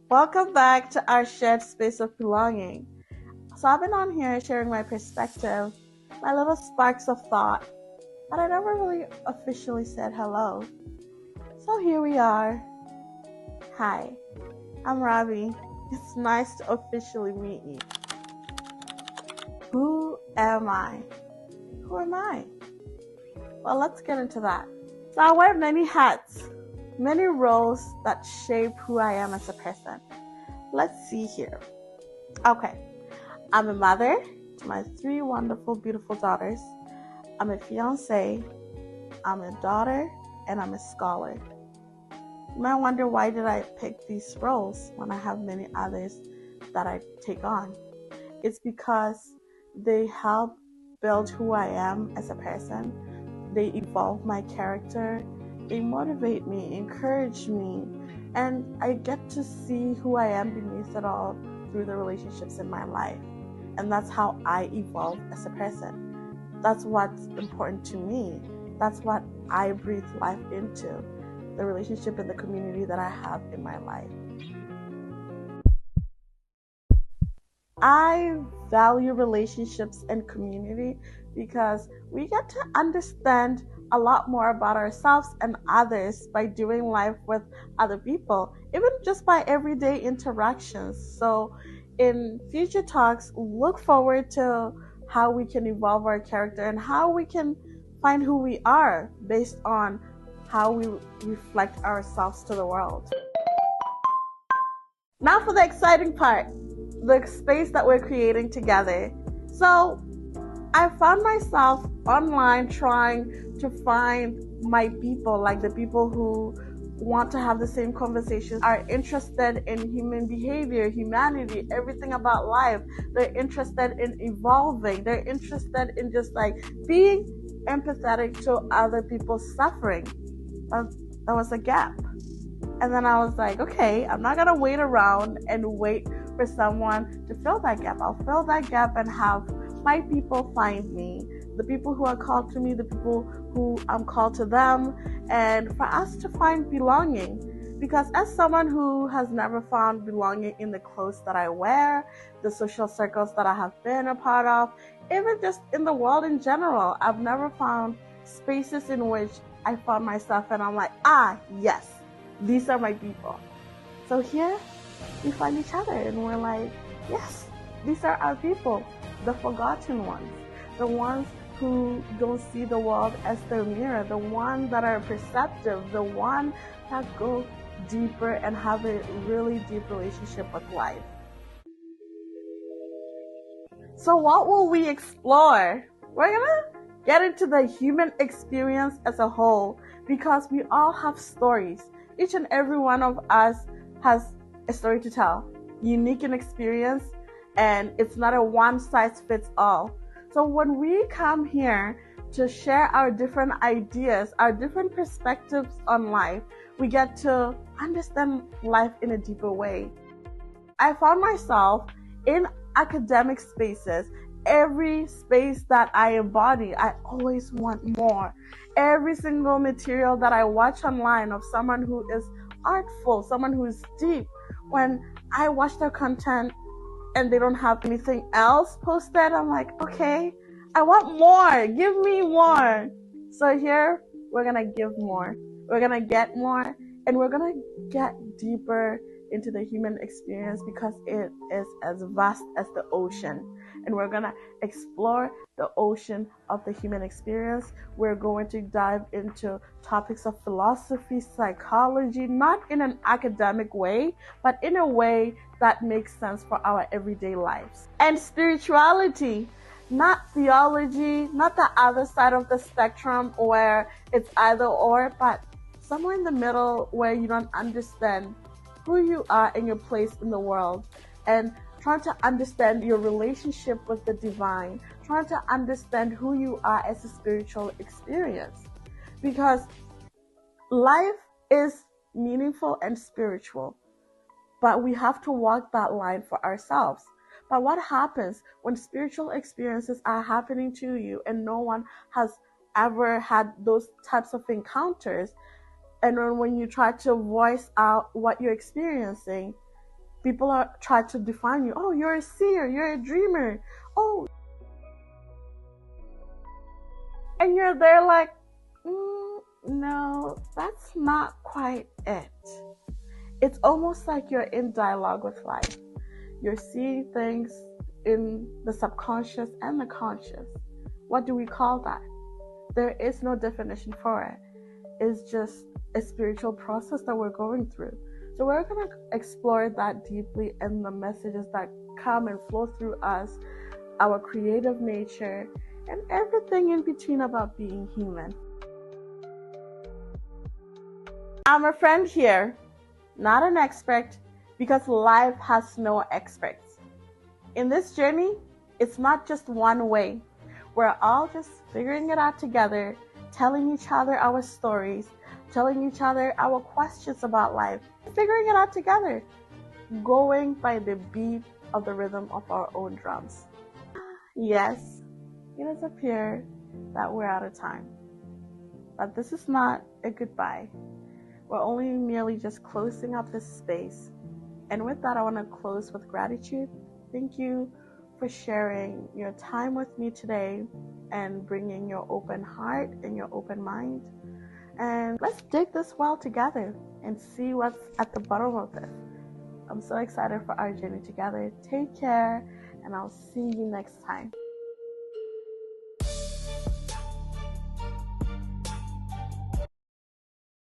Welcome back to our shared space of belonging. So, I've been on here sharing my perspective, my little sparks of thought, but I never really officially said hello. So, here we are. Hi, I'm Robbie. It's nice to officially meet you. Who am I? Who am I? Well, let's get into that. So, I wear many hats, many roles that shape who I am as a person. Let's see here. Okay. I'm a mother to my three wonderful, beautiful daughters. I'm a fiance, I'm a daughter, and I'm a scholar. You might wonder, why did I pick these roles when I have many others that I take on? It's because they help build who I am as a person. They evolve my character. They motivate me, encourage me, and I get to see who I am beneath it all through the relationships in my life. And that's how I evolve as a person. That's what's important to me. That's what I breathe life into, the relationship and the community that I have in my life. I value relationships and community because we get to understand a lot more about ourselves and others by doing life with other people, even just by everyday interactions. So, in future talks, look forward to how we can evolve our character and how we can find who we are based on how we reflect ourselves to the world. Now for the exciting part, the space that we're creating together. So I found myself online trying to find my people, like the people who want to have the same conversations, are interested in human behavior, humanity, everything about life. They're interested in evolving. They're interested in just like being empathetic to other people's suffering. That was a gap. And then I was like, okay, I'm not going to wait around and wait for someone to fill that gap. I'll fill that gap and have my people find me, the people who are called to me, the people who I'm called to them, and for us to find belonging. Because as someone who has never found belonging in the clothes that I wear, the social circles that I have been a part of, even just in the world in general, I've never found spaces in which I found myself and I'm like, yes, these are my people. So here we find each other and we're like, yes, these are our people, the forgotten ones, the ones who don't see the world as their mirror, the ones that are perceptive, the ones that go deeper and have a really deep relationship with life. So what will we explore? We're gonna get into the human experience as a whole because we all have stories. Each and every one of us has a story to tell, unique in experience, and it's not a one size fits all. So when we come here to share our different ideas, our different perspectives on life, we get to understand life in a deeper way. I found myself in academic spaces. Every space that I embody, I always want more. Every single material that I watch online of someone who is artful, someone who is deep, when I watch their content and they don't have anything else posted, I'm like, okay, I want more. Give me more. So here, we're going to give more. We're going to get more. And we're going to get deeper into the human experience because it is as vast as the ocean. And we're going to explore the ocean of the human experience. We're going to dive into topics of philosophy, psychology, not in an academic way, but in a way that makes sense for our everyday lives. And spirituality, not theology, not the other side of the spectrum where it's either or, but somewhere in the middle where you don't understand who you are and your place in the world, and trying to understand your relationship with the divine, trying to understand who you are as a spiritual experience. Because life is meaningful and spiritual, but we have to walk that line for ourselves. But what happens when spiritual experiences are happening to you and no one has ever had those types of encounters? And then when you try to voice out what you're experiencing, People are trying to define you. Oh, you're a seer, you're a dreamer. Oh, and you're there like, no, that's not quite it. It's almost like you're in dialogue with life. You're seeing things in the subconscious and the conscious. What do we call that? There is no definition for it. It's just a spiritual process that we're going through. So we're going to explore that deeply in the messages that come and flow through us, our creative nature, and everything in between about being human. I'm a friend here, not an expert, because life has no experts. In this journey, it's not just one way. We're all just figuring it out together, telling each other our stories, telling each other our questions about life, figuring it out together, going by the beat of the rhythm of our own drums. Yes, it does appear that we're out of time, but this is not a goodbye. We're only merely just closing up this space. And with that, I want to close with gratitude. Thank you for sharing your time with me today and bringing your open heart and your open mind. And let's dig this well together and see what's at the bottom of this. I'm so excited for our journey together. Take care, and I'll see you next time.